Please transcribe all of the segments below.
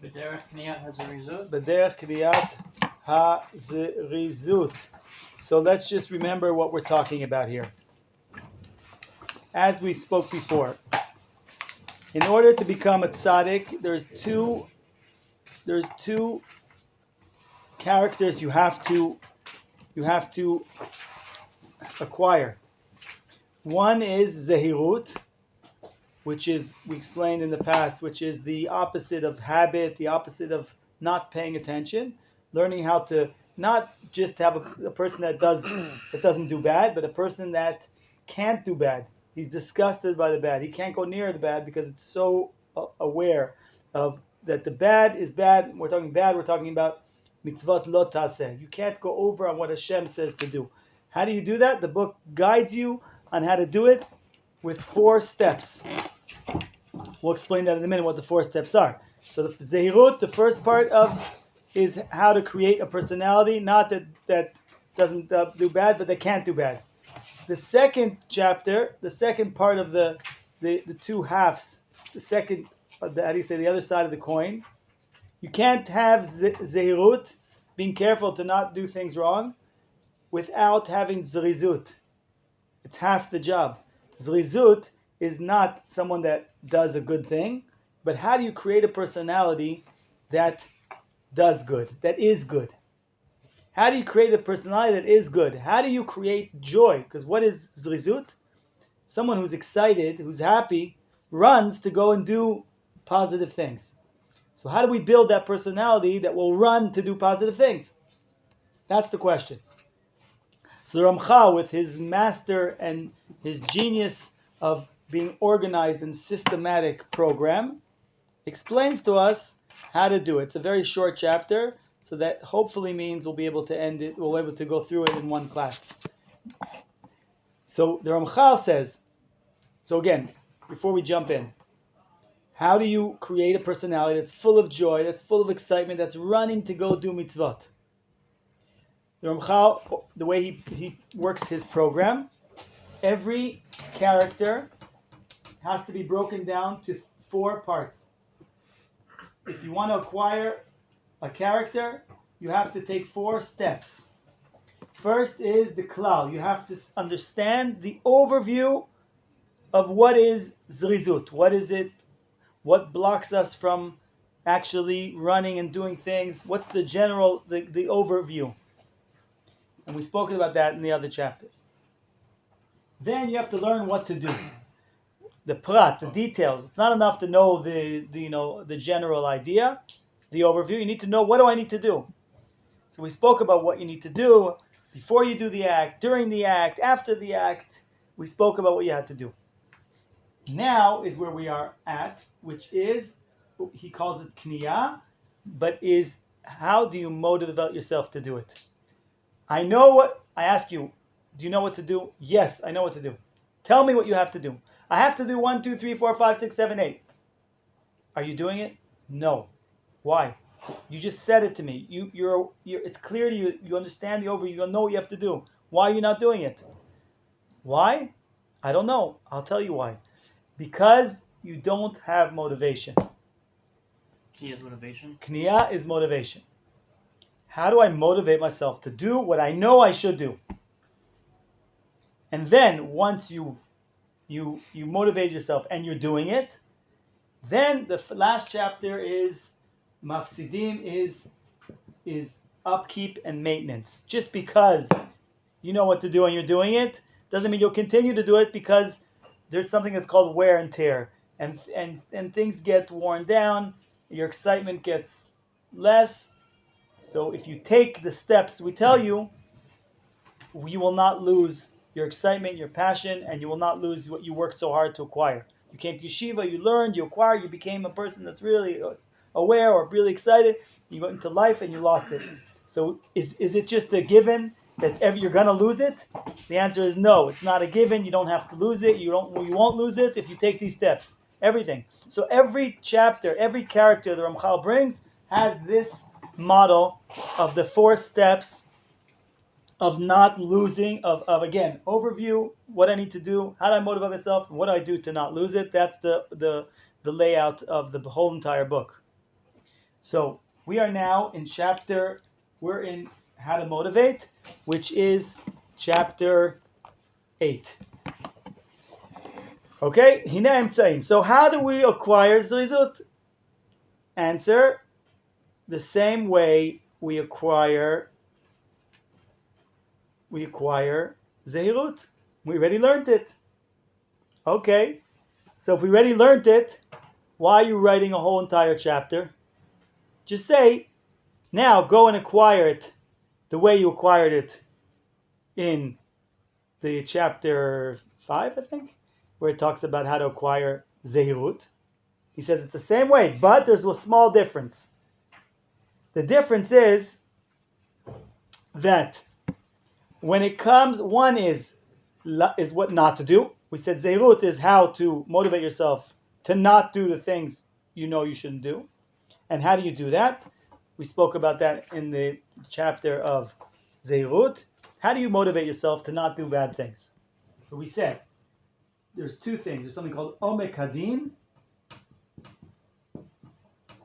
B'derech kniyat hazarizut. B'derech kniyat hazarizut. So let's just remember what we're talking about here. As we spoke before, in order to become a tzaddik, there's two characters you have to acquire. One is zehirut, which is, we explained in the past, which is the opposite of habit, the opposite of not paying attention, learning how to not just have a person that doesn't do bad, but a person that can't do bad. He's disgusted by the bad. He can't go near the bad because it's so aware of that the bad is bad. We're talking about mitzvot lo taseh. You can't go over on what Hashem says to do. How do you do that? The book guides you on how to do it with 4 steps. We'll explain that in a minute, what the 4 steps are. So the zehirut, the first part of, is how to create a personality, not that doesn't do bad, but that can't do bad. The second chapter, the second part of the 2 halves, the second, how do you say, the other side of the coin. You can't have zehirut, being careful to not do things wrong, without having zrizut. It's half the job. Zrizut is not someone that does a good thing, but how do you create a personality that does good, that is good? How do you create a personality that is good? How do you create joy? Because what is zrizut? Someone who's excited, who's happy, runs to go and do positive things. So how do we build that personality that will run to do positive things? That's the question. So the Ramchal, with his master and his genius of being organized and systematic program, explains to us how to do it. It's a very short chapter, so that hopefully means we'll be able to end it, we'll be able to go through it in one class. So the Ramchal says, so again, before we jump in, how do you create a personality that's full of joy, that's full of excitement, that's running to go do mitzvot? The Ramchal, the way he works his program, every character has to be broken down to 4 parts. If you want to acquire a character, you have to take 4 steps. First is the klal. You have to understand the overview of what is zrizut. What is it? What blocks us from actually running and doing things? What's the general, the overview? And we spoke about that in the other chapters. Then you have to learn what to do. The prat, the details. It's not enough to know the general idea, the overview. You need to know, what do I need to do? So we spoke about what you need to do before you do the act, during the act, after the act. We spoke about what you had to do. Now is where we are at, which is, he calls it kniyah, but is how do you motivate yourself to do it? I ask you, do you know what to do? Yes, I know what to do. Tell me what you have to do. I have to do 1, 2, 3, 4, 5, 6, 7, 8. Are you doing it? No. Why? You just said it to me. You're it's clear to you. You understand the overview. You know what you have to do. Why are you not doing it? Why? I don't know. I'll tell you why. Because you don't have motivation. Kniyah is motivation. Kniyah is motivation. How do I motivate myself to do what I know I should do? And then once you motivate yourself and you're doing it, then the last chapter is mafsidim, is upkeep and maintenance. Just because you know what to do and you're doing it doesn't mean you'll continue to do it, because there's something that's called wear and tear, and things get worn down, your excitement gets less. So if you take the steps we tell you, you will not lose your excitement, your passion, and you will not lose what you worked so hard to acquire. You came to yeshiva, you learned, you acquired, you became a person that's really aware or really excited. You went into life and you lost it. So is it just a given that you're going to lose it? The answer is no. It's not a given. You don't have to lose it. You won't lose it if you take these steps. Everything. So every chapter, every character the Ramchal brings has this model of the 4 steps of not losing, of again, overview, what I need to do, how do I motivate myself, what do I do to not lose it. That's the layout of the whole entire book. So we are now in we're in How to Motivate, which is chapter 8. Okay, Hine Emtzaim. So how do we acquire Zrizut? Answer, the same way we acquire Zehirut. We already learned it. Okay, so if we already learned it, why are you writing a whole entire chapter? Just say, now go and acquire it the way you acquired it in the chapter 5, I think, where it talks about how to acquire Zehirut. He says it's the same way, but there's a small difference. The difference is that when it comes, one is what not to do. We said Zehirut is how to motivate yourself to not do the things you know you shouldn't do. And how do you do that? We spoke about that in the chapter of Zehirut. How do you motivate yourself to not do bad things? So we said there's two things. There's something called Omek Hadin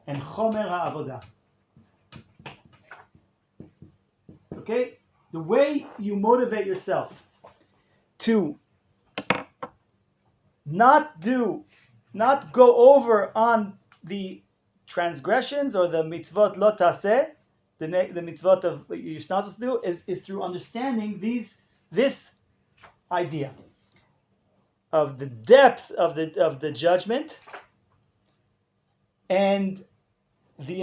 and Chomer HaAvodah. Okay? The way you motivate yourself to not go over on the transgressions or the mitzvot lo taseh, the mitzvot of you're not supposed to do, is through understanding this idea of the depth of the judgment and the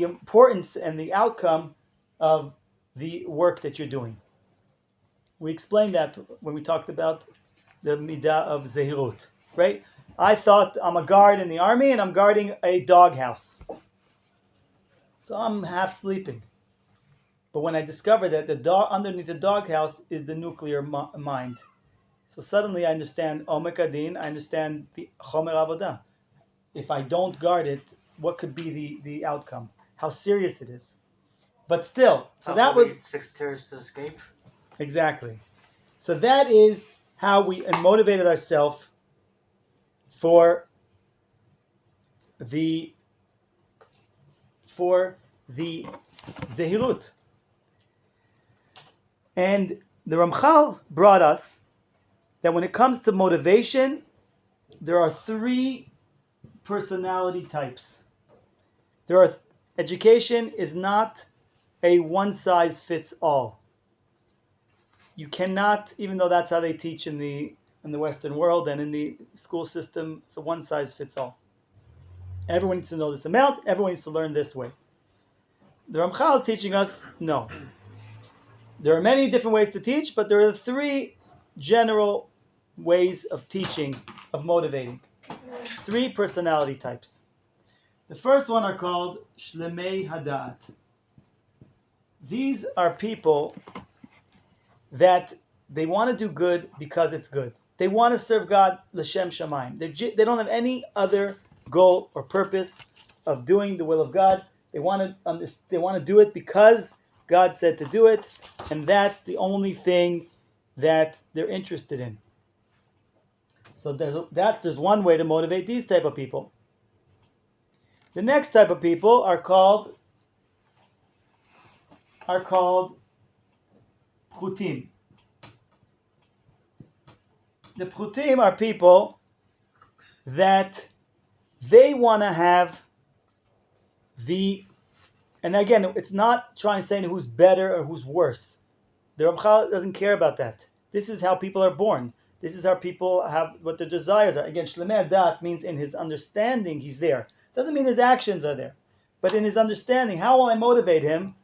importance and the outcome of the work that you're doing. We explained that when we talked about the midah of zehirut, right? I thought I'm a guard in the army and I'm guarding a doghouse. So I'm half sleeping. But when I discover that underneath the doghouse is the nuclear mind. So suddenly I understand Omek Adin, I understand the Chomer Avodah. If I don't guard it, what could be the outcome? How serious it is. But still, so that was 6 tears to escape. Exactly. So that is how we motivated ourselves for the Zehirut. And the Ramchal brought us that when it comes to motivation, there are 3 personality types. Education is not a one-size-fits-all. You cannot, even though that's how they teach in the Western world and in the school system, it's a one-size-fits-all. Everyone needs to know this amount, everyone needs to learn this way. The Ramchal is teaching us, no. There are many different ways to teach, but there are 3 general ways of teaching, of motivating. 3 personality types. The first one are called Shlemei Hadat. These are people that they want to do good because it's good. They want to serve God l'shem shamayim. They don't have any other goal or purpose of doing the will of God. They want to do it because God said to do it, and that's the only thing that they're interested in. So there's one way to motivate these type of people. The next type of people are called Pchutim. The Pchutim are people that they want to have and again, it's not trying to say who's better or who's worse. The Ramchal doesn't care about that. This is how people are born. This is how people have what their desires are. Again, Shlemei Hadat means in his understanding he's there. Doesn't mean his actions are there. But in his understanding, how will I motivate him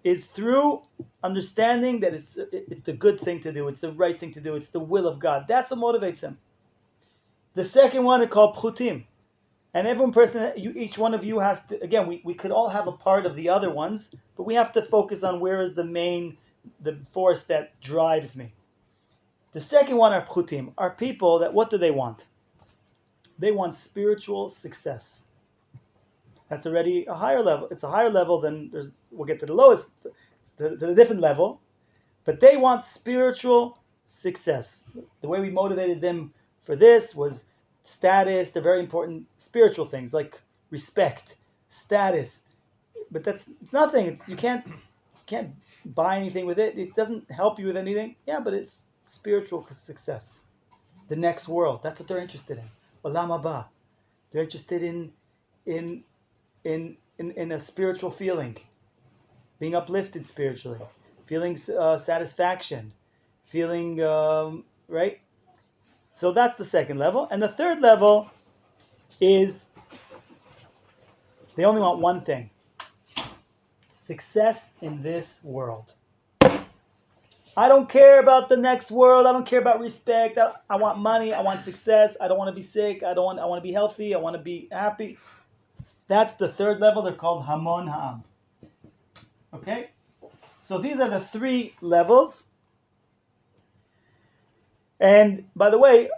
is through understanding that it's the good thing to do, it's the right thing to do, it's the will of God. That's what motivates him. The second one are called Pchutim. And each one of you has to, again, we could all have a part of the other ones, but we have to focus on where is the force that drives me. The second one are Pchutim, are people that, what do they want? They want spiritual success. That's already a higher level. It's a higher level than, we'll get to the lowest, to the different level, but they want spiritual success. The way we motivated them for this was status, the very important spiritual things like respect, status. But it's nothing. You can't buy anything with it. It doesn't help you with anything. Yeah, but it's spiritual success. The next world. That's what they're interested in. Olam haba. They're interested in a spiritual feeling, being uplifted spiritually, feeling satisfaction, feeling right. So that's the second level, and the third level is they only want one thing: success in this world. I don't care about the next world. I don't care about respect. I want money. I want success. I don't want to be sick. I want to be healthy. I want to be happy. That's the third level. They're called Hamon Ha'am. Okay? So these are the three levels. And by the way,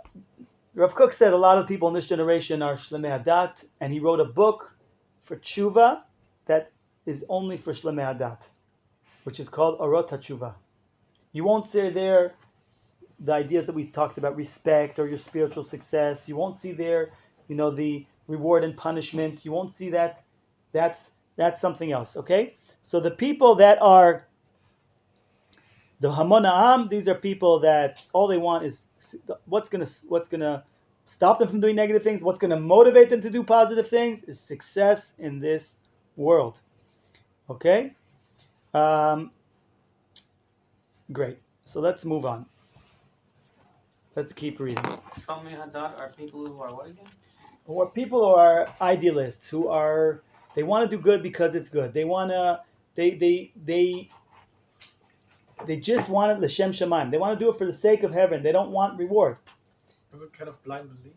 Rav Kook said a lot of people in this generation are Shlemei Hadat, and he wrote a book for tshuva that is only for Shlemei Hadat, which is called Orot HaTshuva. You won't see there the ideas that we talked about, respect or your spiritual success. You won't see there, the reward and punishment. You won't see that. That's something else. Okay. So the people that are the Hamon Ha'am, these are people that all they want is what's gonna stop them from doing negative things. What's gonna motivate them to do positive things is success in this world. Okay. Great. So let's move on. Let's keep reading. Shomei Hadat are people who are what again? Who are people who are idealists, they want to do good because it's good. They just want it l'shem shamayim. They want to do it for the sake of heaven. They don't want reward. Is it kind of blind belief?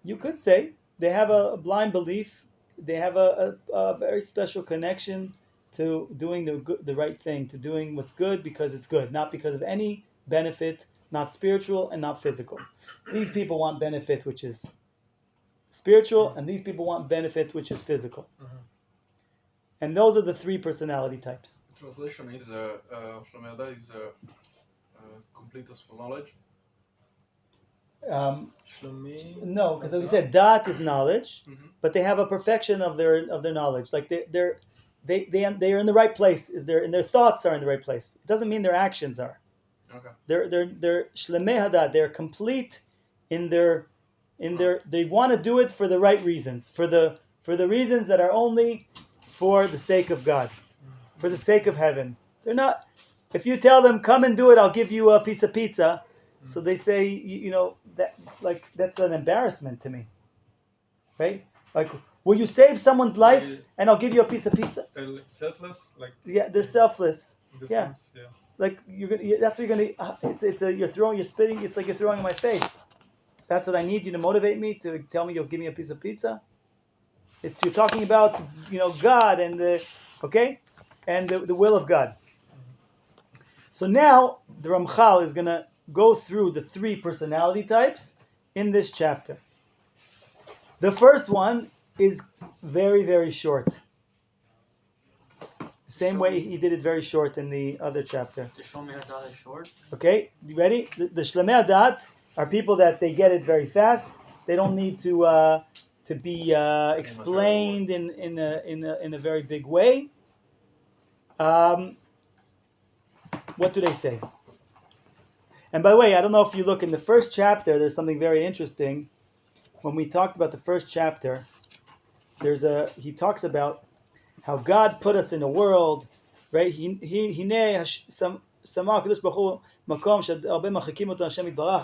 You could say they have a blind belief. They have a very special connection to doing the right thing, to doing what's good because it's good, not because of any benefit, not spiritual and not physical. These people want benefit, which is spiritual, and these people want benefit, which is physical. Mm-hmm. And those are the three personality types. The translation is Shlomo Hadat is completeness for knowledge. No, because we said dat is knowledge, Mm-hmm. but they have a perfection of their knowledge. Like they're in the right place. And their thoughts are in the right place. It doesn't mean their actions are. Okay. They're Shlemei Hadat. They're complete in their. They want to do it for the right reasons, for the reasons that are only for the sake of God, for the sake of heaven. They're not. If you tell them come and do it, I'll give you a piece of pizza. So they say, that's an embarrassment to me, right? Like, will you save someone's life and I'll give you a piece of pizza? Selfless, Yeah, they're selfless. in the Yeah. sense, yeah. Like that's what you're gonna. You're spitting. It's like you're throwing in my face. That's what I need you to motivate me to tell me you'll give me a piece of pizza. You're talking about God and the will of God. So now the Ramchal is gonna go through the three personality types in this chapter. The first one is very, very short. Same way he did it very short in the other chapter. The Shomei Hadat is short. Okay, you ready? The Shlemei Hadat are people that they get it very fast. They don't need to be explained in a very big way. What do they say? And by the way, I don't know if you look in the first chapter, there's something very interesting. When we talked about the first chapter, he talks about how God put us in a world, right?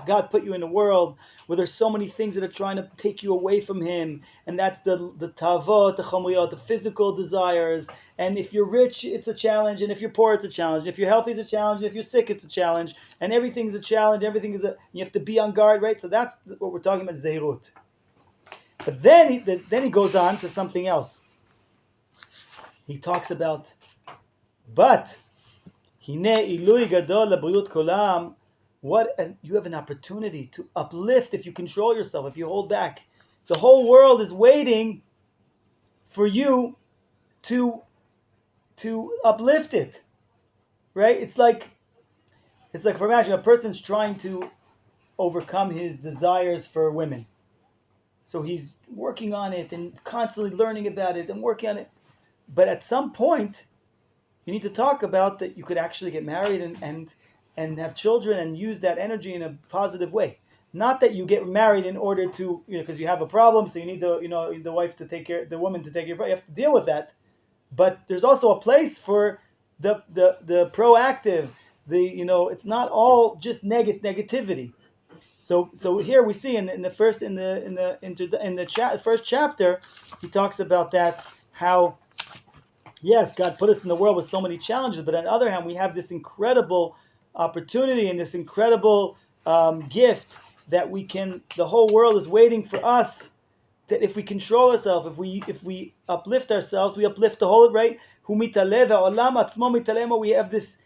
God put you in a world where there's so many things that are trying to take you away from Him, and that's the tavot, the chomriyot, the physical desires. And if you're rich, it's a challenge, and if you're poor, it's a challenge. If you're healthy, it's a challenge. And if you're sick, it's a challenge. And everything's a challenge. You have to be on guard, right? So that's what we're talking about, zehirut. But then he goes on to something else. He talks about, but you have an opportunity to uplift if you control yourself, if you hold back. The whole world is waiting for you to uplift it, right? It's like for imagine a person's trying to overcome his desires for women. So he's working on it and constantly learning about it and working on it. But at some point, you need to talk about that you could actually get married and have children and use that energy in a positive way. Not that you get married in order to, because you have a problem, so you need the wife to take care, the woman to take care of it. You have to deal with that. But there's also a place for the proactive, it's not all just negativity. So here we see in the first chapter, he talks about that, how yes, God put us in the world with so many challenges, but on the other hand, we have this incredible opportunity and this incredible gift that the whole world is waiting for us. That if we control ourselves, if we uplift ourselves, we uplift the whole, right? We have this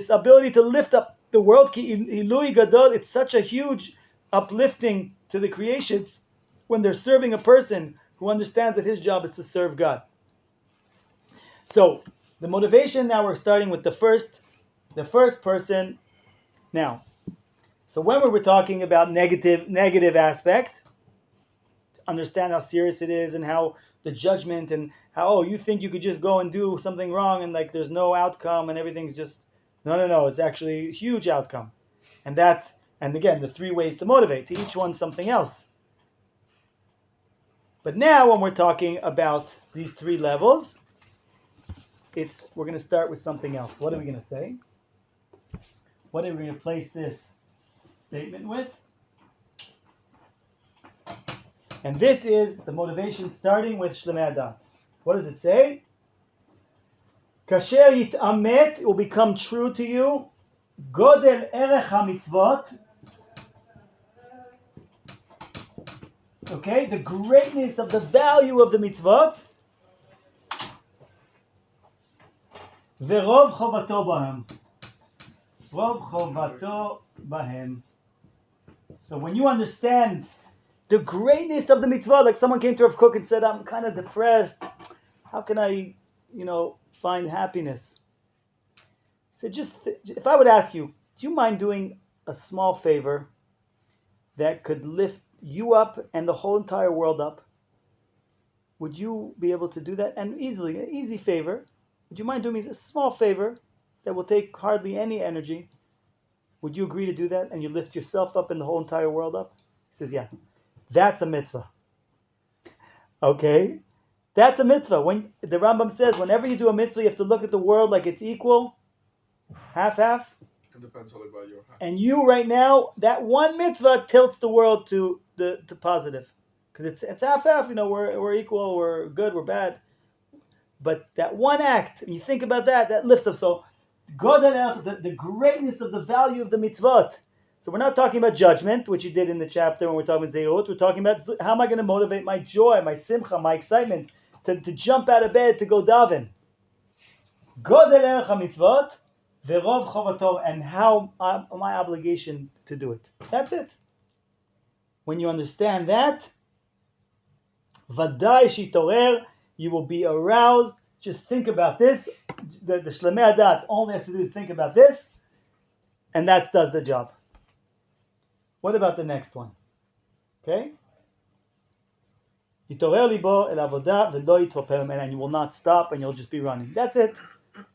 ability to lift up the world. It's such a huge uplifting to the creations when they're serving a person who understands that his job is to serve God. So the motivation, now we're starting with the first person. Now, so when we were talking about negative aspect, to understand how serious it is and how the judgment and how you think you could just go and do something wrong and like there's no outcome and everything's just no, it's actually a huge outcome. And again, the 3 ways to motivate, to each one something else. But now when we're talking about these 3 levels, we're going to start with something else. What are we going to say? What are we going to replace this statement with? And this is the motivation starting with Shlemei Adat. What does it say? Kasher yit'amet, it will become true to you. Godel erech hamitzvot. Okay, the greatness of the value of the mitzvot. Verov chovato bahem. Rov chovato bahem. So when you understand the greatness of the mitzvah, like someone came to Rav Kook and said, I'm kind of depressed. How can I, find happiness? So if I would ask you, do you mind doing a small favor that could lift you up and the whole entire world up? Would you be able to do that? And easily, an easy favor. Would you mind doing me a small favor that will take hardly any energy? Would you agree to do that? And you lift yourself up and the whole entire world up? He says, yeah. That's a mitzvah. Okay? That's a mitzvah. When the Rambam says, whenever you do a mitzvah, you have to look at the world like it's equal. Half. It depends all about your hand. And you right now, that one mitzvah tilts the world to positive. Because it's half. We're equal, we're good, we're bad. But that one act, when you think about that lifts up. So, the greatness of the value of the mitzvot. So we're not talking about judgment, which you did in the chapter when we're talking about Zehut. We're talking about how am I going to motivate my joy, my simcha, my excitement, to jump out of bed, to go daven. Godel erech hamitzvot, verov chovato, and how my obligation to do it. That's it. When you understand that, vadai shitorer, you will be aroused. Just think about this. The Shlemei Adat only has to do is think about this, and that does the job. What about the next one? Okay? Yitorer libo el avodah v'lo yitvoper mimena, and you will not stop and you'll just be running. That's it.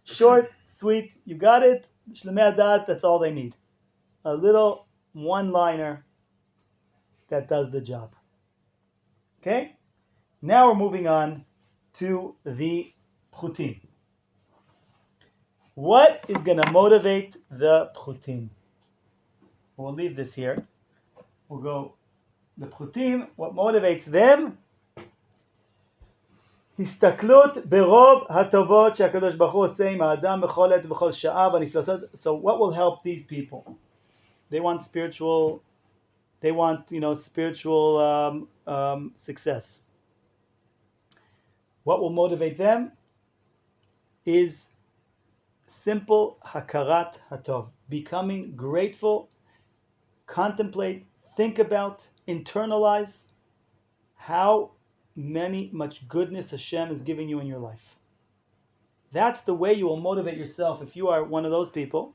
Short, sweet, you got it. Shlemei Adat, that's all they need. A little one-liner that does the job. Okay? Now we're moving on to the pchutim. What is going to motivate the pchutim? We'll leave this here. We'll go, the pchutim, what motivates them? הסתכלות ברוב הטובות שהקדוש ברוך הוא עושה עם האדם בכל עת ובכל שעה בנפלאות. So what will help these people? They want spiritual success. What will motivate them is simple hakarat hatov, becoming grateful, contemplate, think about, internalize how much goodness Hashem is giving you in your life. That's the way you will motivate yourself. If you are one of those people,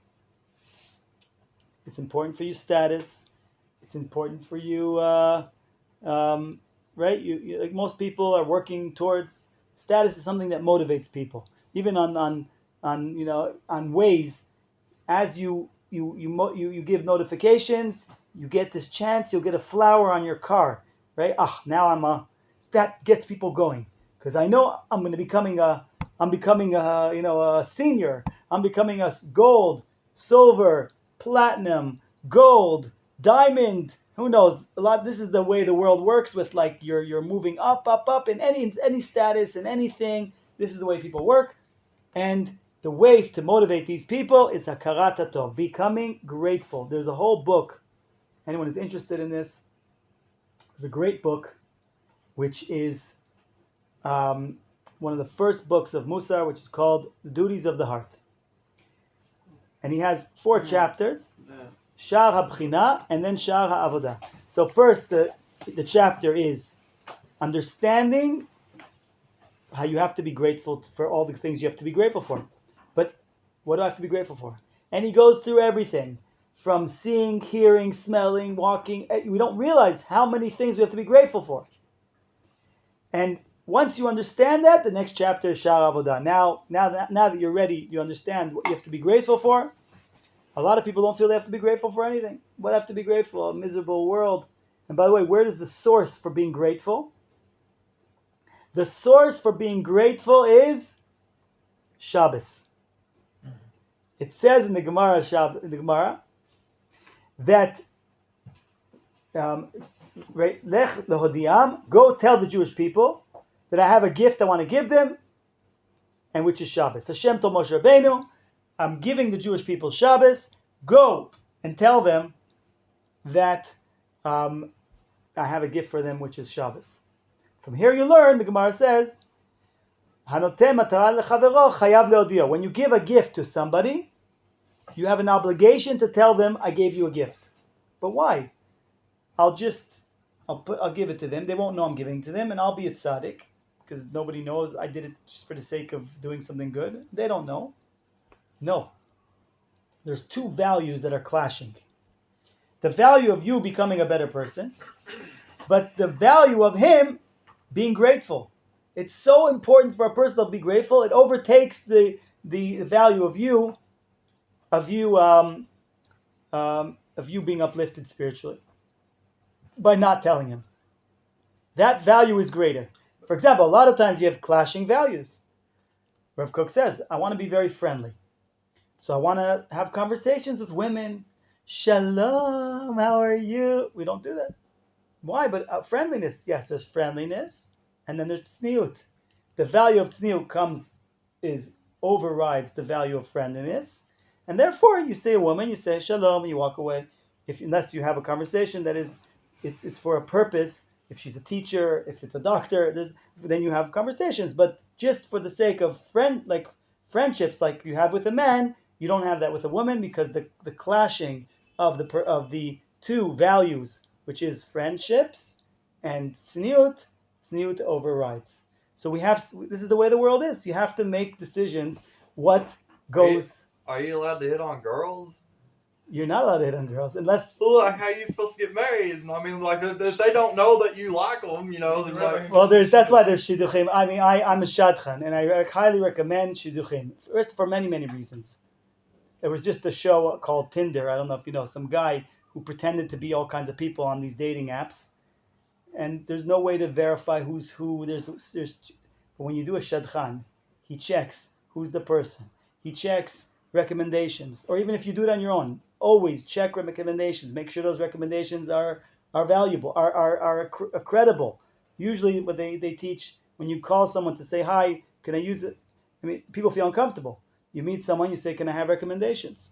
it's important for your status. It's important for you, right? Like most people are working towards status is something that motivates people. Even on ways, as you give notifications, you get this chance, you'll get a flower on your car, right? Now that gets people going because I know I'm becoming a senior. I'm becoming a gold, silver, platinum, gold, diamond. Who knows? This is the way the world works with like you're moving up in any status in anything. This is the way people work, and the way to motivate these people is hakarat hatov, becoming grateful. There's a whole book. Anyone who's interested in this, there's a great book, which is one of the first books of Musar, which is called The Duties of the Heart. And he has 4 chapters, Shar HaBchina, and then Shar HaAvodah. So first, the chapter is understanding how you have to be grateful for all the things you have to be grateful for. But what do I have to be grateful for? And he goes through everything, from seeing, hearing, smelling, walking. We don't realize how many things we have to be grateful for. And once you understand that, the next chapter is Shar Avodah. Now that you're ready, you understand what you have to be grateful for. A lot of people don't feel they have to be grateful for anything. What have to be grateful? A miserable world. And by the way, where is the source for being grateful? The source for being grateful is Shabbos. It says in the Gemara, that Lech lehodiam, go tell the Jewish people that I have a gift I want to give them, and which is Shabbos. Hashem told Moshe Rabbeinu, I'm giving the Jewish people Shabbos. Go and tell them that I have a gift for them, which is Shabbos. From here you learn, the Gemara says, when you give a gift to somebody, you have an obligation to tell them, I gave you a gift. But why? I'll give it to them. They won't know I'm giving it to them, and I'll be a tzaddik, because nobody knows I did it just for the sake of doing something good. They don't know. No. There's 2 values that are clashing. The value of you becoming a better person, but the value of him being grateful. It's so important for a person to be grateful. It overtakes the value of you being uplifted spiritually by not telling him. That value is greater. For example, a lot of times you have clashing values. Rav Kook says, I want to be very friendly. So I want to have conversations with women. Shalom, how are you? We don't do that. Why? But friendliness. Yes, there's friendliness. And then there's tzniut. The value of tzniut overrides the value of friendliness. And therefore, you say a woman, you say shalom, and you walk away. Unless you have a conversation that is, it's for a purpose. If she's a teacher, if it's a doctor, then you have conversations. But just for the sake of friendships, like you have with a man, you don't have that with a woman, because the clashing of the 2 values, which is friendships and tzniut overrides. So this is the way the world is. You have to make decisions. What goes? Are you allowed to hit on girls? You're not allowed to hit on girls unless. Like, how are you supposed to get married? I mean, like, if they don't know that you like them, you know. Like, well, that's why there's shidduchim. I mean, I'm a shadchan, and I highly recommend shidduchim. First, for many, many reasons. There was just a show called Tinder. I don't know if you know, some guy who pretended to be all kinds of people on these dating apps, and there's no way to verify who's who. But when you do a shadchan, he checks who's the person. He checks recommendations, or even if you do it on your own, always check recommendations. Make sure those recommendations are valuable, are credible. Usually, what they teach, when you call someone to say hi, can I use it? I mean, people feel uncomfortable. You meet someone, you say, can I have recommendations?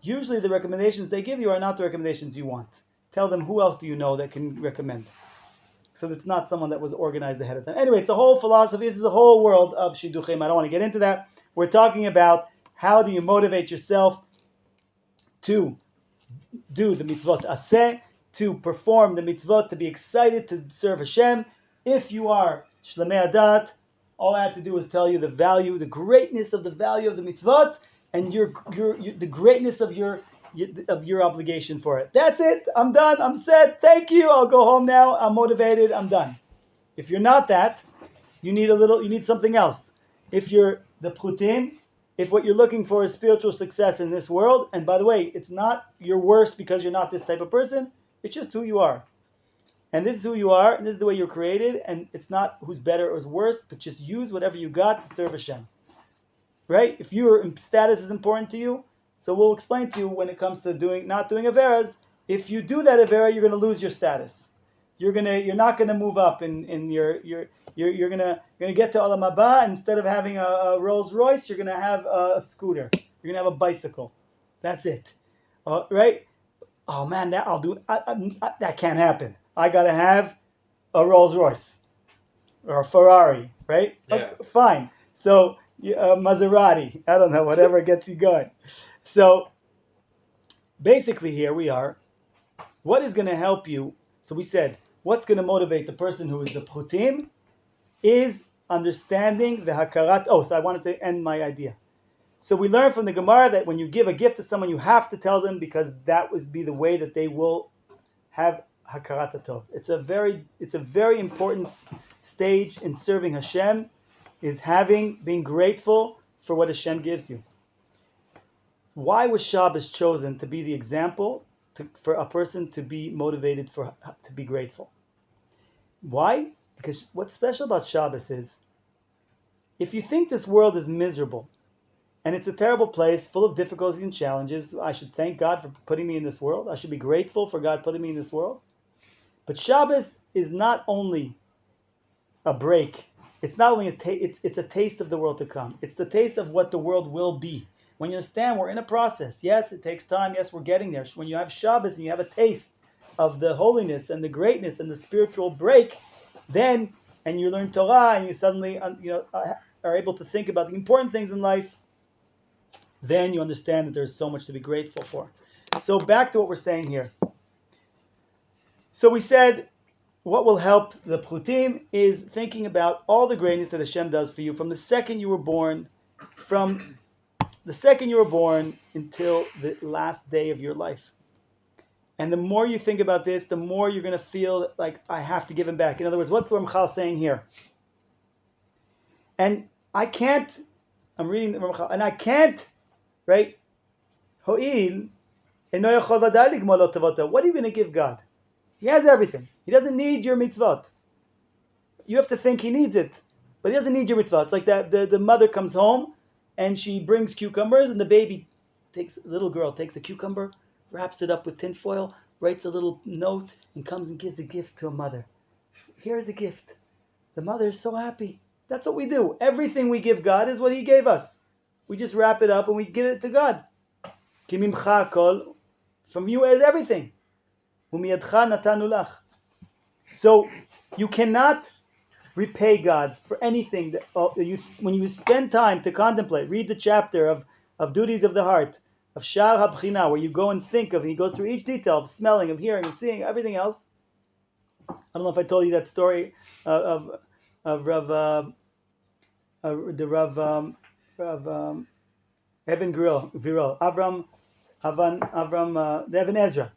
Usually, the recommendations they give you are not the recommendations you want. Tell them, who else do you know that can recommend? So it's not someone that was organized ahead of time. Anyway, it's a whole philosophy. This is a whole world of shidduchim. I don't want to get into that. We're talking about how do you motivate yourself to do the mitzvot aseh, to perform the mitzvot, to be excited to serve Hashem. If you are shlemei adat, all I have to do is tell you the value, the greatness of the value of the mitzvot, and the greatness of your of your obligation for it. That's it. I'm done. I'm set. Thank you. I'll go home now. I'm motivated. I'm done. If you're not that, you need something else. If you're the prutim, if what you're looking for is spiritual success in this world, and by the way, it's not you're worse because you're not this type of person, it's just who you are. And this is who you are, and this is the way you're created, and it's not who's better or who's worse, but just use whatever you got to serve Hashem. Right? If your status is important to you, so we'll explain to you when it comes to not doing Averas, if you do that Avera, you're going to lose your status. You're not gonna move up in you're gonna get to Olam Haba, and instead of having a Rolls Royce, you're gonna have a scooter. You're gonna have a bicycle. That's it, right? Oh man, that I'll do. That can't happen. I gotta have a Rolls Royce or a Ferrari, right? Yeah. Okay, fine. So Maserati. I don't know, whatever gets you going. So basically, here we are. What is gonna help you? So we said, what's going to motivate the person who is the prutim is understanding the hakarat. Oh, so I wanted to end my idea. So we learned from the Gemara that when you give a gift to someone, you have to tell them, because that would be the way that they will have hakarat hatov. It's a very important stage in serving Hashem, is being grateful for what Hashem gives you. Why was Shabbos chosen to be the example for a person to be motivated to be grateful? Why? Because what's special about Shabbos is, if you think this world is miserable and it's a terrible place full of difficulties and challenges, I should thank God for putting me in this world. I should be grateful for God putting me in this world. But Shabbos is not only a break. It's not only it's a taste of the world to come. It's the taste of what the world will be. When you understand, we're in a process. Yes, it takes time. Yes, we're getting there. When you have Shabbos and you have a taste of the holiness and the greatness and the spiritual break, and you learn Torah and you suddenly are able to think about the important things in life, then you understand that there's so much to be grateful for. So back to what we're saying here. So we said what will help the prutim is thinking about all the greatness that Hashem does for you from the second you were born, until the last day of your life. And the more you think about this, the more you're going to feel like, I have to give him back. In other words, what's Ramchal saying here? And I'm reading the Ramchal, and I can't, right? What are you going to give God? He has everything. He doesn't need your mitzvot. You have to think he needs it, but he doesn't need your mitzvot. It's like that the mother comes home and she brings cucumbers, and the little girl takes a cucumber, wraps it up with tinfoil, writes a little note, and comes and gives a gift to a mother. Here's a gift. The mother is so happy. That's what we do. Everything we give God is what he gave us. We just wrap it up and we give it to God. Ki mimcha kol, from you is everything. Umiyadcha natanu lach. So you cannot repay God for anything when you spend time to contemplate, read the chapter of duties of the heart, of Shar HaBchina, where you go and think of, and he goes through each detail of smelling, of hearing, of seeing, everything else. I don't know if I told you that story of Rav Evan Virol, the Evan Ezra.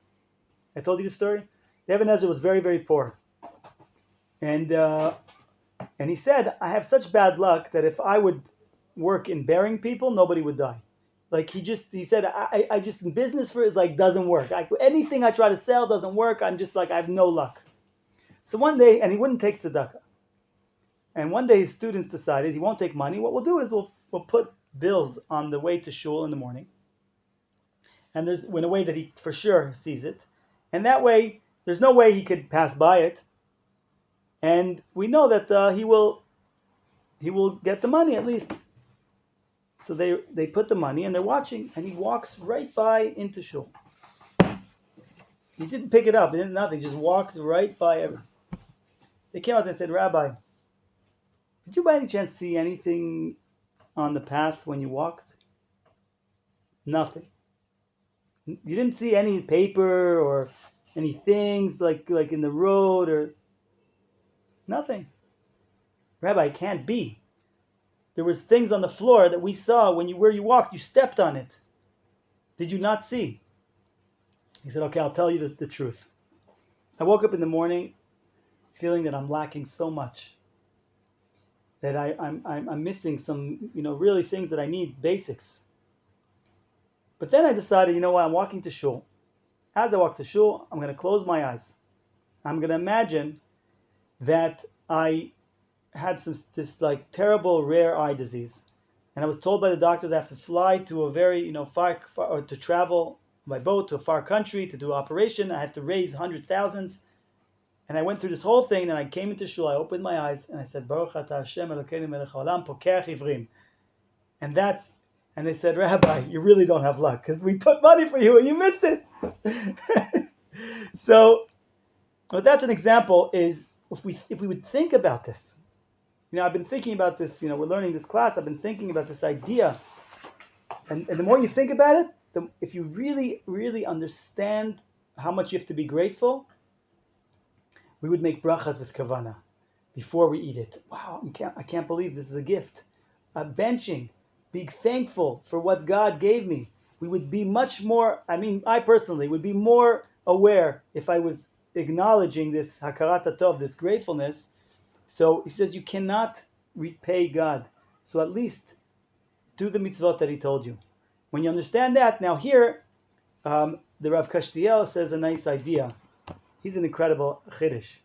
I told you the story. The Evan Ezra was very, very poor, and he said, I have such bad luck that if I would work in burying people, nobody would die. Like he said, I just in business for it like doesn't work. Anything I try to sell doesn't work. I'm just like, I have no luck. So one day, and he wouldn't take tzedakah. And one day his students decided he won't take money. What we'll do is we'll put bills on the way to shul in the morning. And there's in a way that he for sure sees it. And that way, there's no way he could pass by it. And we know that he will get the money at least. So they put the money and they're watching, and he walks right by into shul. He didn't pick it up, he did nothing, just walked right by everything. They came out and said, Rabbi, did you by any chance see anything on the path when you walked? Nothing. You didn't see any paper or any things like in the road or nothing. Rabbi, it can't be. There was things on the floor that we saw where you walked, you stepped on it. Did you not see? He said, okay, I'll tell you the truth. I woke up in the morning feeling that I'm lacking so much, that I'm missing some, really things that I need, basics. But then I decided, you know what, I'm walking to shul. As I walk to shul, I'm going to close my eyes. I'm going to imagine that I had this like terrible rare eye disease, and I was told by the doctors I have to fly to a very far, or to travel by boat to a far country to do an operation. I have to raise hundred thousands, and I went through this whole thing. Then I came into shul. I opened my eyes and I said, Baruch atah Hashem Elokeinu melech haolam pokeach ivrim, and they said, Rabbi, you really don't have luck because we put money for you and you missed it. So, but that's an example. Is if we would think about this. I've been thinking about this, we're learning this class, I've been thinking about this idea. And the more you think about it, if you really, really understand how much you have to be grateful, we would make brachas with kavana before we eat it. Wow, I can't believe this is a gift. Benching, being thankful for what God gave me. We would be much more, I personally would be more aware if I was acknowledging this hakarat hatov, this gratefulness. So he says you cannot repay God. So at least do the mitzvot that he told you. When you understand that, now here, the Rav Kashtiel says a nice idea. He's an incredible chiddush.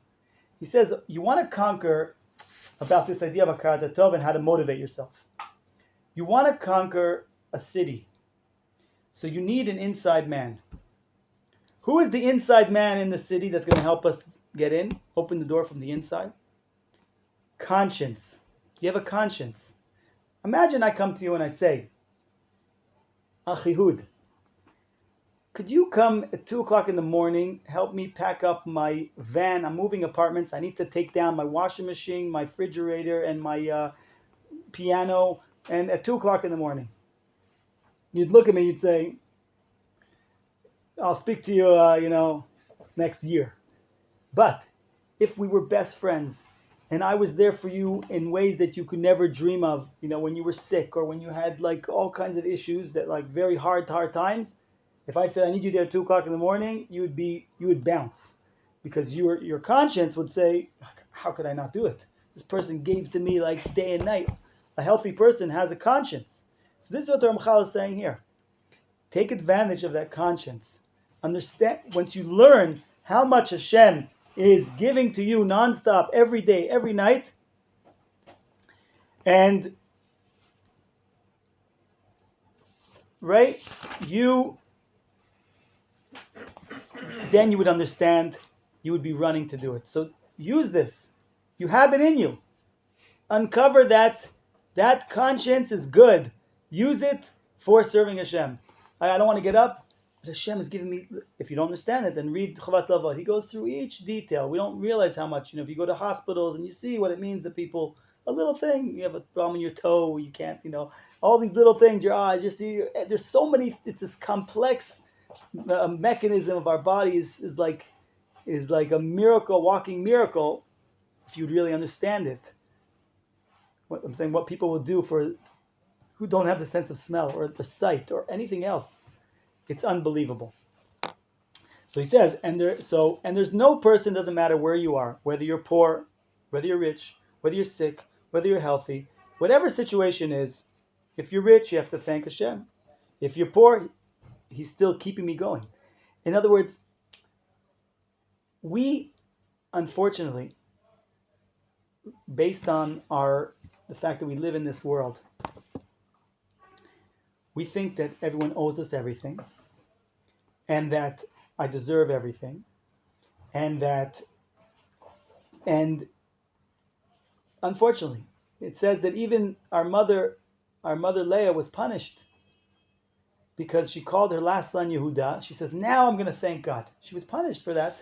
He says you want to conquer about this idea of hakarat hatov and how to motivate yourself. You want to conquer a city. So you need an inside man. Who is the inside man in the city that's going to help us get in? Open the door from the inside? Conscience. You have a conscience. Imagine I come to you and I say, Achihud, could you come at 2 o'clock in the morning, help me pack up my van? I'm moving apartments. I need to take down my washing machine, my refrigerator, and my piano. And at 2 o'clock in the morning, you'd look at me, you'd say, I'll speak to you, next year. But if we were best friends, and I was there for you in ways that you could never dream of, when you were sick or when you had like all kinds of issues that like very hard times. If I said I need you there at 2 o'clock in the morning, you would bounce, because your conscience would say, how could I not do it? This person gave to me like day and night. A healthy person has a conscience. So this is what the Ramchal is saying here. Take advantage of that conscience. Understand, once you learn how much Hashem is giving to you nonstop, every day, every night, and then you would understand, you would be running to do it. So use this. You have it in you. Uncover that conscience is good. Use it for serving Hashem. I don't want to get up, but Hashem has given me, if you don't understand it, then read Chavat Lavot. He goes through each detail. We don't realize how much, if you go to hospitals and you see what it means to people, a little thing, you have a problem in your toe, you can't, all these little things, your eyes, you see, there's so many, it's this complex mechanism of our body is like a miracle, walking miracle, if you'd really understand it. What I'm saying, what people will do for who don't have the sense of smell or the sight or anything else. It's unbelievable. So he says, and there's no person, doesn't matter where you are, whether you're poor, whether you're rich, whether you're sick, whether you're healthy, whatever situation is, if you're rich, you have to thank Hashem. If you're poor, He's still keeping me going. In other words, we, unfortunately, based on the fact that we live in this world, we think that everyone owes us everything, and that I deserve everything, and unfortunately, it says that even our mother Leah was punished because she called her last son Yehuda. She says, now I'm going to thank God. She was punished for that.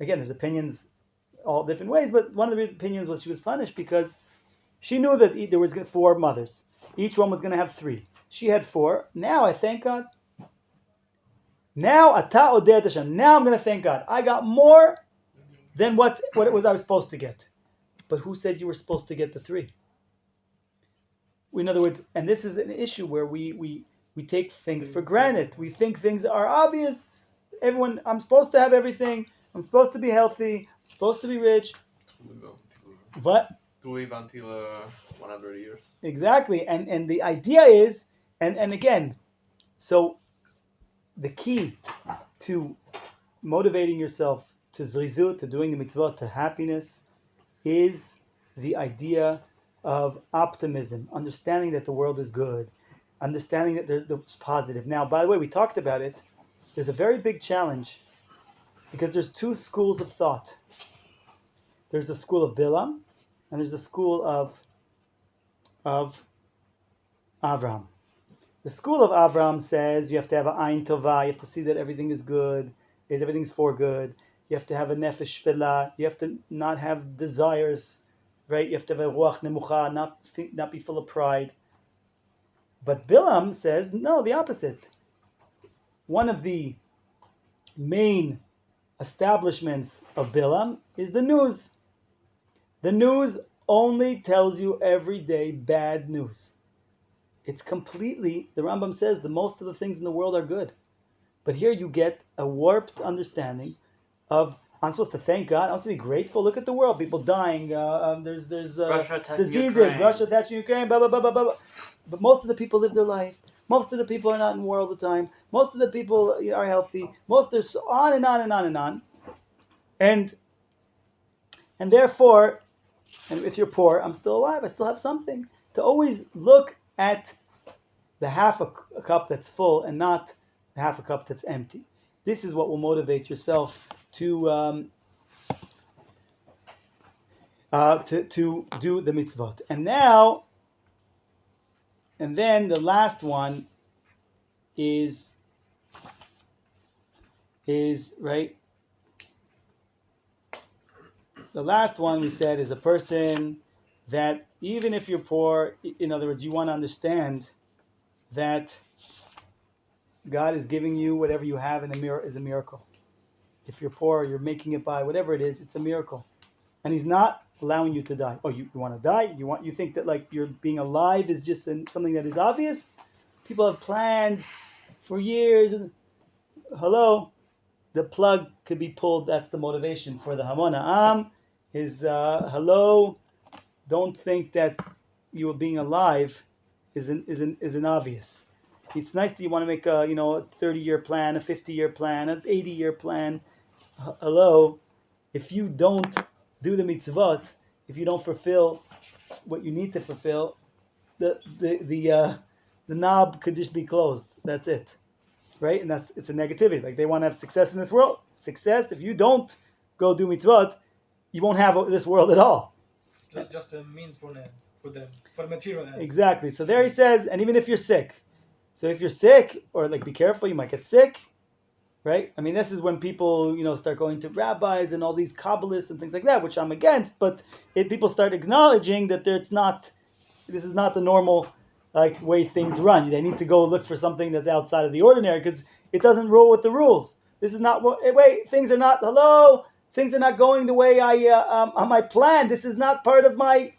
Again, there's opinions all different ways, but one of the opinions was she was punished because she knew that there was 4 mothers. Each one was going to have 3. She had 4. Now I thank God. Now ata odeh Hashem. Now I'm going to thank God. I got more than what it was I was supposed to get. But who said you were supposed to get the 3? In other words, and this is an issue where we take things for granted. We think things are obvious. everyone. I'm supposed to have everything. I'm supposed to be healthy. I'm supposed to be rich. But To live until 100 years. exactly, and the idea is, and again, so the key to motivating yourself to zrizut, to doing the mitzvot, to happiness, is the idea of optimism, understanding that the world is good, understanding that there's positive. Now, by the way, we talked about it. There's a very big challenge because there's two schools of thought. There's a school of Bilam, and there's a school of Avram. The school of Avram says you have to have an ayin tova, you have to see that everything is good, everything's for good. You have to have a nefesh shvela, you have to not have desires, right? You have to have a ruach nemucha, not be full of pride. But Bilam says, no, the opposite. One of the main establishments of Bilam is the news. The news only tells you every day bad news. It's completely, the Rambam says, the most of the things in the world are good. But here you get a warped understanding of, I'm supposed to thank God, I'm supposed to be grateful. Look at the world, people dying, there's diseases, Ukraine. Russia attaching Ukraine, blah, blah, blah, blah, blah. But most of the people live their life. Most of the people are not in war all the time. Most of the people are healthy. There's on and on and on and on. And therefore, and if you're poor, I'm still alive, I still have something. To always look at the half a cup that's full and not the half a cup that's empty. This is what will motivate yourself to do the mitzvot. And then the last one is right. The last one we said is a person that even if you're poor, in other words, you want to understand that God is giving you whatever you have in a mirror is a miracle. If you're poor, you're making it by, whatever it is, it's a miracle. And He's not allowing you to die. Oh, you want to die? You think that like you're being alive is just something that is obvious? People have plans for years. And hello, the plug could be pulled. That's the motivation for the Hamona is hello. Don't think that you being alive isn't obvious. It's nice that you want to make a 30-year plan, a 50-year plan, an 80-year plan. Hello, if you don't do the mitzvot, if you don't fulfill what you need to fulfill, the knob could just be closed. That's it, right? And it's a negativity. Like they want to have success in this world. Success. If you don't go do mitzvot, you won't have this world at all. It's just a means for them, for the material end. Exactly. So there he says, and even if you're sick, so if you're sick, or like be careful, you might get sick, right? I mean, this is when people, start going to rabbis and all these Kabbalists and things like that, which I'm against, but people start acknowledging that this is not the normal way things run. They need to go look for something that's outside of the ordinary because it doesn't roll with the rules. This is not things are not things are not going the way I planned. This is not part of my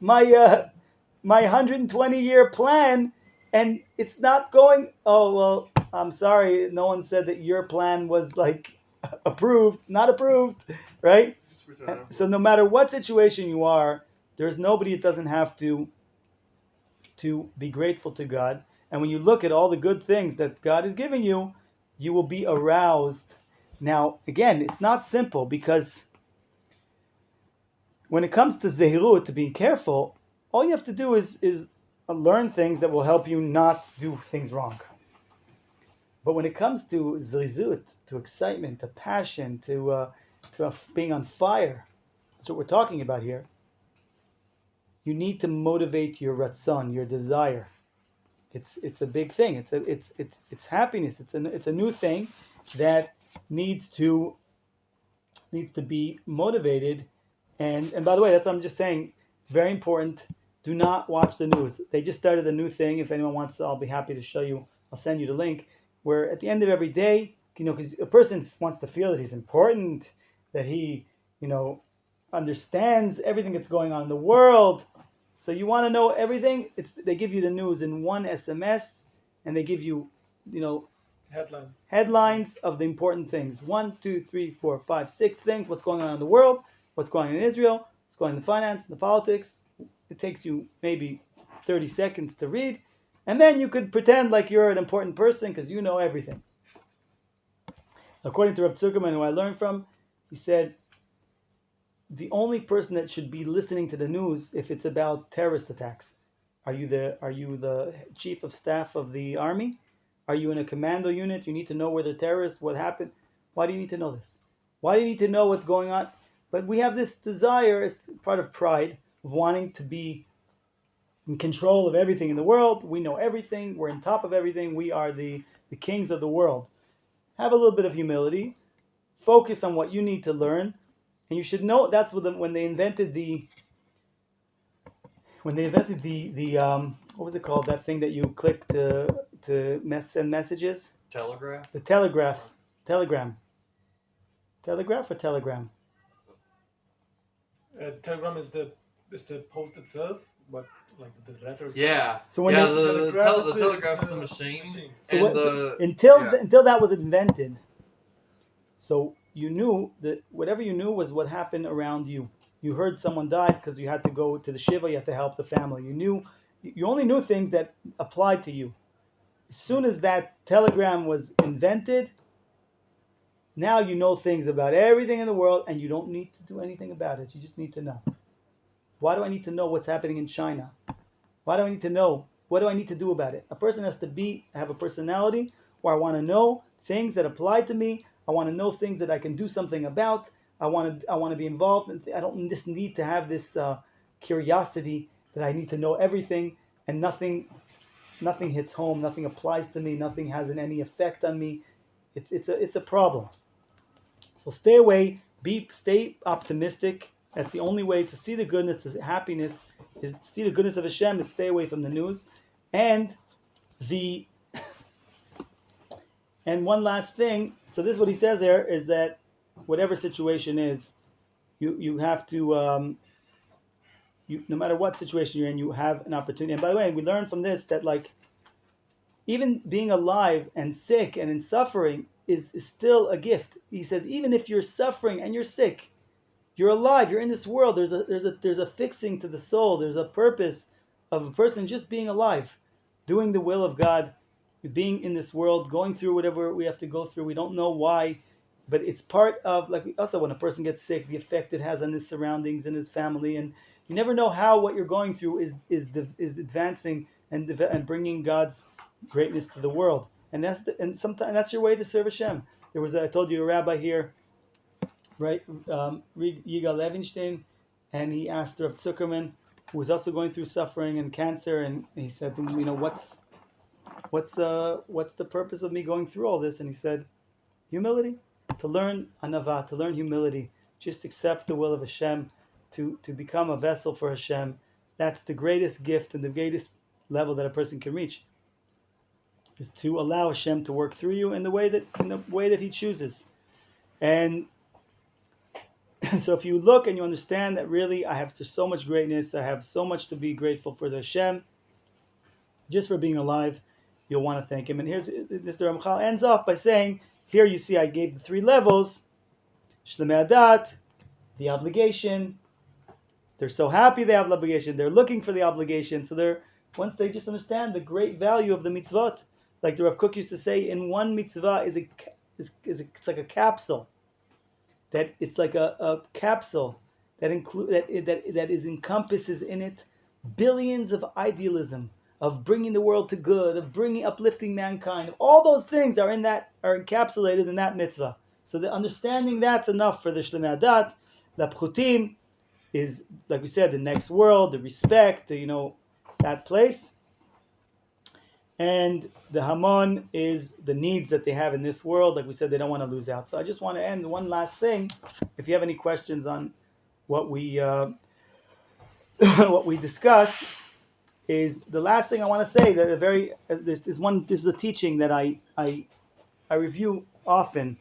120-year plan, and it's not going. Oh well, I'm sorry. No one said that your plan was approved, not approved, right? So no matter what situation you are, there's nobody that doesn't have to be grateful to God. And when you look at all the good things that God is giving you, you will be aroused. Now, again, it's not simple because when it comes to zehirut, to being careful, all you have to do is learn things that will help you not do things wrong. But when it comes to zrizut, to excitement, to passion, to being on fire, that's what we're talking about here. You need to motivate your ratzon, your desire. It's a big thing. It's happiness. It's a new thing that needs to be motivated. And by the way, that's what I'm just saying. It's very important. Do not watch the news. They just started a new thing. If anyone wants to, I'll be happy to show you. I'll send you the link. Where at the end of every day, because a person wants to feel that he's important, that he, understands everything that's going on in the world. So you want to know everything. They give you the news in one SMS, and they give you, Headlines. Headlines of the important things. 1, 2, 3, 4, 5, 6 things. What's going on in the world? What's going on in Israel? What's going on in the finance, the politics? It takes you maybe 30 seconds to read. And then you could pretend like you're an important person because you know everything. According to Rav Zuckerman, who I learned from, he said, the only person that should be listening to the news if it's about terrorist attacks. Are you the chief of staff of the army? Are you in a commando unit? You need to know where the terrorists, what happened. Why do you need to know this? Why do you need to know what's going on? But we have this desire, it's part of pride, of wanting to be in control of everything in the world. We know everything. We're on top of everything. We are the kings of the world. Have a little bit of humility. Focus on what you need to learn. And you should know that's when they invented the what was it called? That thing that you click to send messages? Telegraph? The telegram. Telegraph or telegram? Telegram is the post itself, but like the letter. Yeah. So when the telegraph is telegraph's the the machine. So And until that was invented, so you knew that whatever you knew was what happened around you. You heard someone died because you had to go to the shiva, you had to help the family. You only knew things that applied to you. As soon as that telegram was invented, now you know things about everything in the world and you don't need to do anything about it. You just need to know. Why do I need to know what's happening in China? Why do I need to know? What do I need to do about it? A person has to have a personality where I want to know things that apply to me. I want to know things that I can do something about. I want to be involved. I don't just need to have this curiosity that I need to know everything and nothing hits home. Nothing applies to me. Nothing has any effect on me. It's a problem. So stay away. Stay optimistic. That's the only way to see the goodness, the happiness, is see the goodness of Hashem. Is stay away from the news, and one last thing. So this is what he says there is that whatever situation is, you have to no matter what situation you're in, you have an opportunity. And by the way, we learn from this that like even being alive and sick and in suffering is still a gift. He says even if you're suffering and you're sick, you're alive. You're in this world. There's a fixing to the soul. There's a purpose of a person just being alive, doing the will of God, being in this world, going through whatever we have to go through. We don't know why, but it's part of also when a person gets sick, the effect it has on his surroundings and his family, and you never know how what you're going through is advancing and bringing God's greatness to the world. And sometimes that's your way to serve Hashem. I told you a rabbi here. Right, Yigal Levinstein, and he asked Rav Zuckerman, who was also going through suffering and cancer, and he said to him, what's the purpose of me going through all this? And he said, humility, to learn anava, to learn humility, just accept the will of Hashem, to become a vessel for Hashem. That's the greatest gift and the greatest level that a person can reach, is to allow Hashem to work through you in the way that He chooses. And so if you look and you understand that really I have so much greatness, I have so much to be grateful for the Hashem, just for being alive, you'll want to thank Him. And here's this, the Ramchal ends off by saying, here you see I gave the 3 levels, Shlemei Adat, the obligation. They're so happy they have the obligation. They're looking for the obligation. So once they just understand the great value of the mitzvot, like the Rav Kook used to say, in one mitzvah it's like a capsule. That it's like a capsule that encompasses in it billions of idealism, of bringing the world to good, of uplifting mankind. All those things are encapsulated in that mitzvah. So the understanding that's enough for the Shlemei Adat. The Pchutim is, like we said, the next world, the respect, that place. And the Hamon is the needs that they have in this world. Like we said, they don't want to lose out. So I just want to end one last thing. If you have any questions on what we what we discussed, is the last thing I want to say. That this is a teaching that I review often.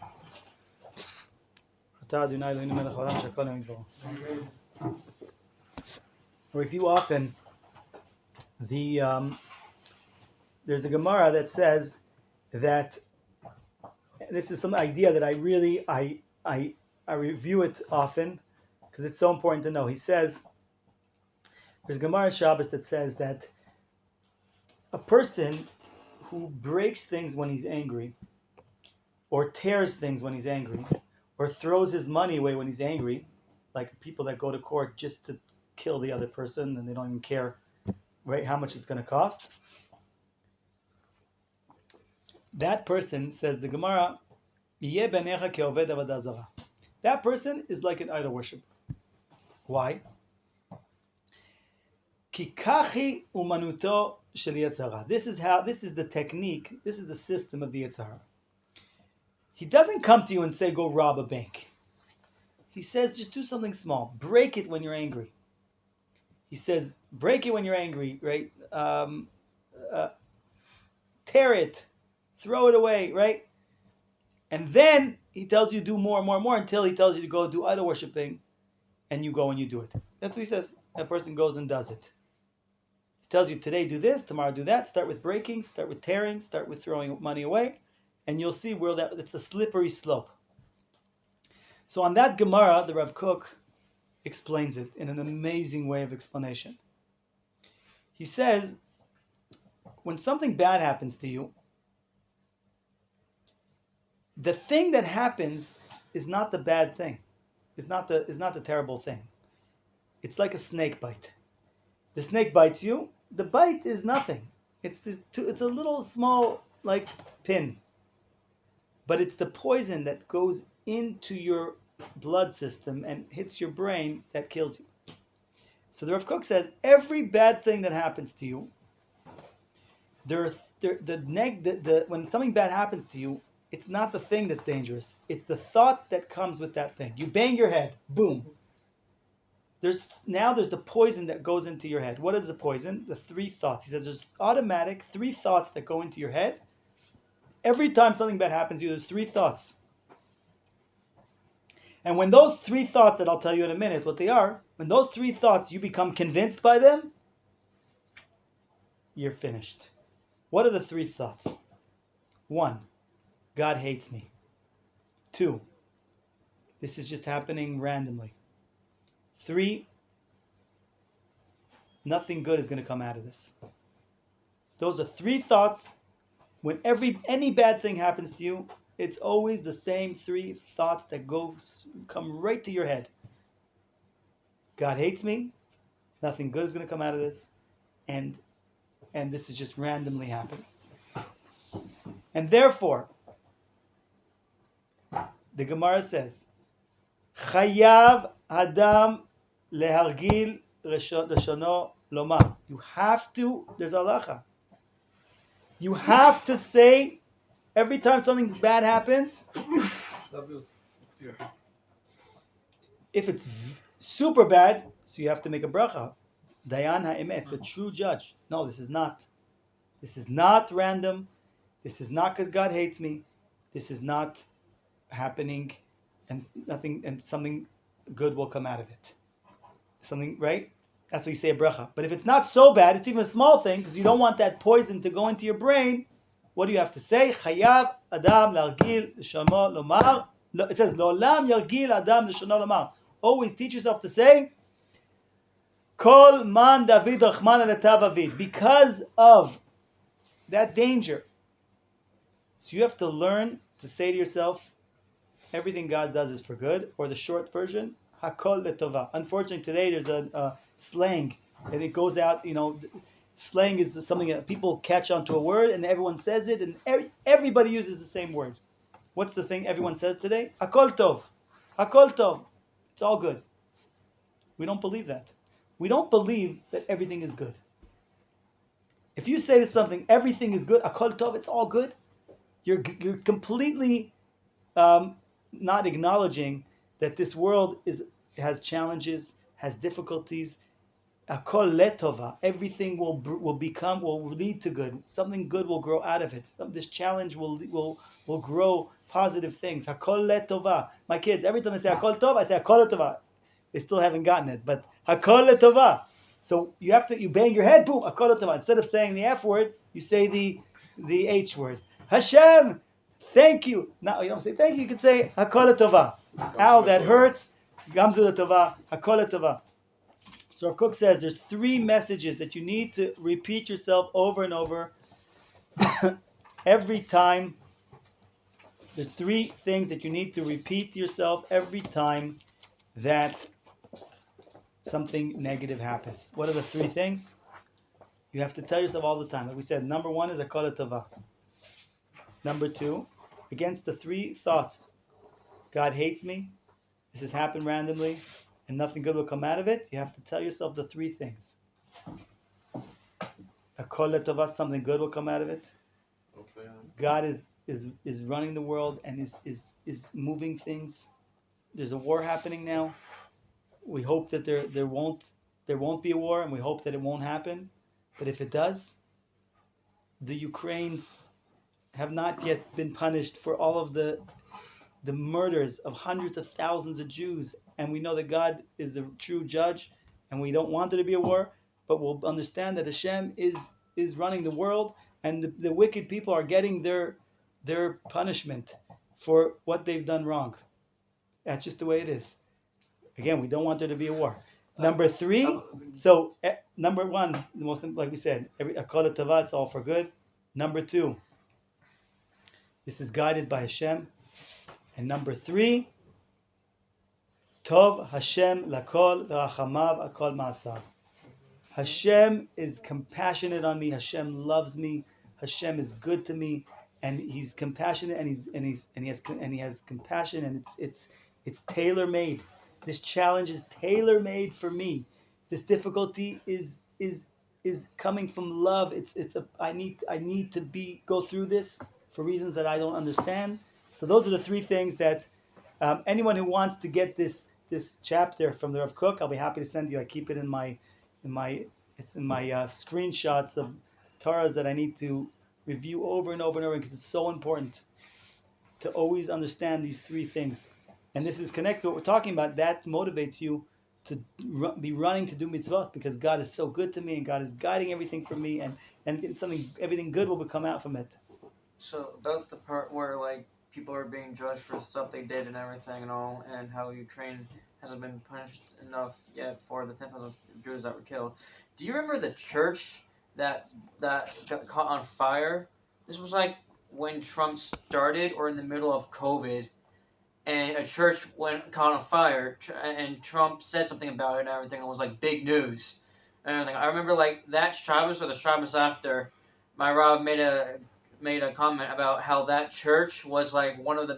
I review often there's a Gemara that says that this is some idea that I really I review it often because it's so important to know. He says there's Gemara Shabbos that says that a person who breaks things when he's angry, or tears things when he's angry, or throws his money away when he's angry, like people that go to court just to kill the other person and they don't even care, right, how much it's going to cost. That person, says the Gemara, "Yeh benecha ke'oved avodah zarah." That person is like an idol worshiper. Why? Ki kachi umanuto shel yetzer hara. This is the technique, this is the system of the yetzer hara. He doesn't come to you and say, go rob a bank. He says, just do something small. Break it when you're angry. He says, break it when you're angry, right? Tear it. Throw it away, right? And then he tells you do more and more and more until he tells you to go do idol worshiping, and you go and you do it. That's what he says. That person goes and does it. He tells you today do this, tomorrow do that. Start with breaking, start with tearing, start with throwing money away, and you'll see where it's a slippery slope. So on that Gemara, the Rav Kook explains it in an amazing way of explanation. He says, when something bad happens to you, the thing that happens is not the bad thing. Is not the terrible thing. It's like a snake bite. The snake bites you. The bite is nothing. It's a little small like pin. But it's the poison that goes into your blood system and hits your brain that kills you. So the Rav Kook says every bad thing that happens to you, when something bad happens to you, it's not the thing that's dangerous. It's the thought that comes with that thing. You bang your head, boom. There's the poison that goes into your head. What is the poison? The 3 thoughts. He says there's automatic 3 thoughts that go into your head. Every time something bad happens to you, there's 3 thoughts. And when those 3 thoughts that I'll tell you in a minute what they are, when those 3 thoughts you become convinced by them, you're finished. What are the 3 thoughts? 1, God hates me. 2, this is just happening randomly. 3, nothing good is going to come out of this. Those are 3 thoughts. When any bad thing happens to you, it's always the same 3 thoughts that come right to your head. God hates me. Nothing good is going to come out of this. And this is just randomly happening. And therefore, the Gemara says, Chayav Adam lehargil leshono lomar. You have to, there's halacha. You have to say, every time something bad happens, if it's super bad, so you have to make a bracha. Dayan ha'emet, the true judge. No, this is not. This is not random. This is not because God hates me. This is not happening, and nothing, and something good will come out of it. Something, right? That's what you say a bracha. But if it's not so bad, it's even a small thing, because you don't want that poison to go into your brain. What do you have to say? Chayav Adam largil l'shono lomar. It says Lo'olam yargil Adam l'shono lomar. Always teach yourself to say Kol man David Rachman aletav avid. Because of that danger. So you have to learn to say to yourself, everything God does is for good, or the short version, Hakol letova. Unfortunately, today there's a slang, and it goes out, slang is something that people catch onto a word, and everyone says it, and everybody uses the same word. What's the thing everyone says today? Hakol tov. Hakol tov. It's all good. We don't believe that. We don't believe that everything is good. If you say to something, everything is good, Hakol tov, it's all good, you're completely not acknowledging that this world has challenges, has difficulties. Hakol letova, everything will lead to good. Something good will grow out of it. This challenge will grow positive things. Hakol letova. My kids, every time I say Hakol tov, I say Hakol letova. They still haven't gotten it, but Hakol letova. So you bang your head, boom, Hakol letova. Instead of saying the F word, you say the H word. Hashem, Thank you. No, you don't say thank you. You can say Hakol Tova. Ow, that hurts. Gamzu Tova. Hakol Tova. So Rav Kook says there's 3 messages that you need to repeat yourself over and over every time. There's 3 things that you need to repeat to yourself every time that something negative happens. What are the 3 things? You have to tell yourself all the time. Like we said, number 1 is Hakol Tova. Number 2, against the 3 thoughts. God hates me. This has happened randomly, and nothing good will come out of it. You have to tell yourself the 3 things. Hakol Tova, something good will come out of it. Okay. God is running the world and is moving things. There's a war happening now. We hope that there won't be a war, and we hope that it won't happen. But if it does, the Ukrainians have not yet been punished for all of the murders of hundreds of thousands of Jews, and we know that God is the true judge, and we don't want there to be a war, but we'll understand that Hashem is running the world, and the wicked people are getting their punishment for what they've done wrong. That's just the way it is. Again, we don't want there to be a war. Number 3, so number 1, the most, like we said, Hakol Tova, it's all for good. Number 2, this is guided by Hashem. And number 3, Tov Hashem lakol v'achamav akol ma'asav. Hashem is compassionate on me. Hashem loves me. Hashem is good to me, and He's compassionate, and He has compassion, and it's tailor made. This challenge is tailor made for me. This difficulty is coming from love. I need to go through this for reasons that I don't understand. So those are the 3 things that anyone who wants to get this chapter from the Rav Kook, I'll be happy to send you. I keep it in my screenshots of Torahs that I need to review over and over and over, because it's so important to always understand these 3 things. And this is connected to what we're talking about. That motivates you to be running to do mitzvot, because God is so good to me, and God is guiding everything for me, and everything good will come out from it. So about the part where like people are being judged for stuff they did and everything and all, and how Ukraine hasn't been punished enough yet for the 10,000 Jews that were killed. Do you remember the church that got caught on fire? This was like when Trump started, or in the middle of COVID, and a church caught on fire, and Trump said something about it and everything. And it was like big news and everything. I remember like that Shabbos or the Shabbos after, my Rav made a comment about how that church was like one of the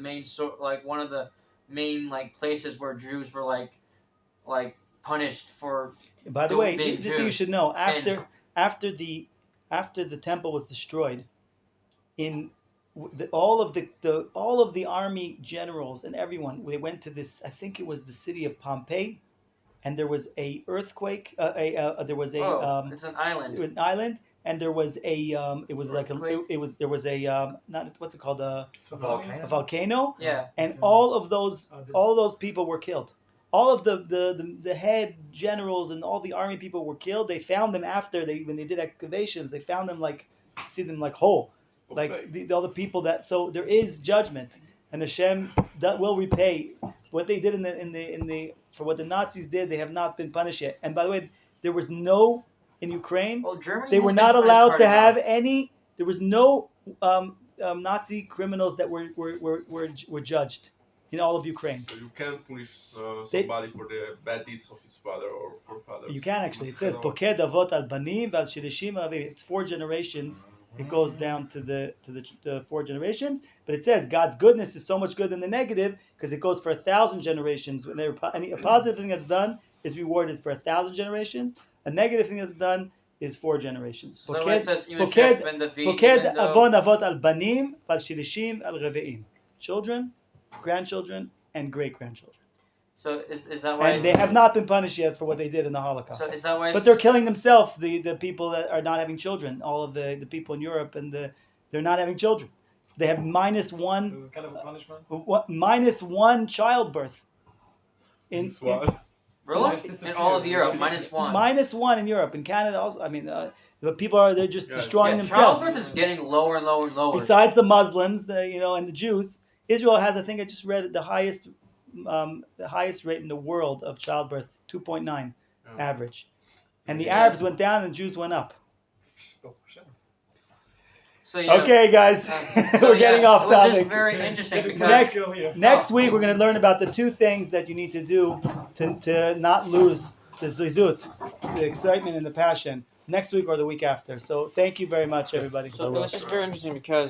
main places where Jews were like punished for. By the way, being just Jews. so you should know, after the temple was destroyed, all of the army generals and everyone, they went to this. I think it was the city of Pompeii, and there was a earthquake. It's an island. An island. And there was it was like not, what's it called, a volcano. Yeah. And all of those people were killed. All of the head generals and all the army people were killed. They found them when they did excavations. They found them whole, all the people that. So there is judgment, and Hashem that will repay what they did in the for what the Nazis did. They have not been punished yet. And by the way, there was no. In Ukraine, Germany they were not allowed to have any. There was no Nazi criminals that were judged in all of Ukraine. So you can't punish somebody for the bad deeds of his father or forefathers. You can actually. It says Poked Avot al Banim Val Shirishim Aviv. It's 4 generations. It goes down to the 4 generations. But it says God's goodness is so much good in the negative, because it goes for 1,000 generations. When a positive thing that's done is rewarded for 1,000 generations. A negative thing that's done is 4 generations. So it says Poked Avon Avot al Banim Val Shirishim al Reveim. Children, grandchildren, and great grandchildren. So is that why? And they have not been punished yet for what they did in the Holocaust. So is that why? But they're killing themselves. The people that are not having children. All of the people in Europe, and they're not having children. They have -1. This is kind of a punishment. -1 childbirth. Really? Just In disappeared. all of Europe, Just- -1. -1 in Europe. In Canada also. I mean, the people they're just Yeah, destroying Yeah, themselves. childbirth is getting lower and lower and lower. Besides the Muslims, and the Jews, Israel has, I think I just read it, the highest rate in the world of childbirth, 2.9 Yeah. average. And the Yeah. Arabs went down and the Jews went up. Oh, for sure. So, yeah, Okay, guys, so, we're getting off it was topic. just very Getting interesting more because Next- skill here. Next week, we're going to learn about the 2 things that you need to do to not lose the zizut, the excitement and the passion. Next week or the week after. So thank you very much, everybody. so it was just very interesting because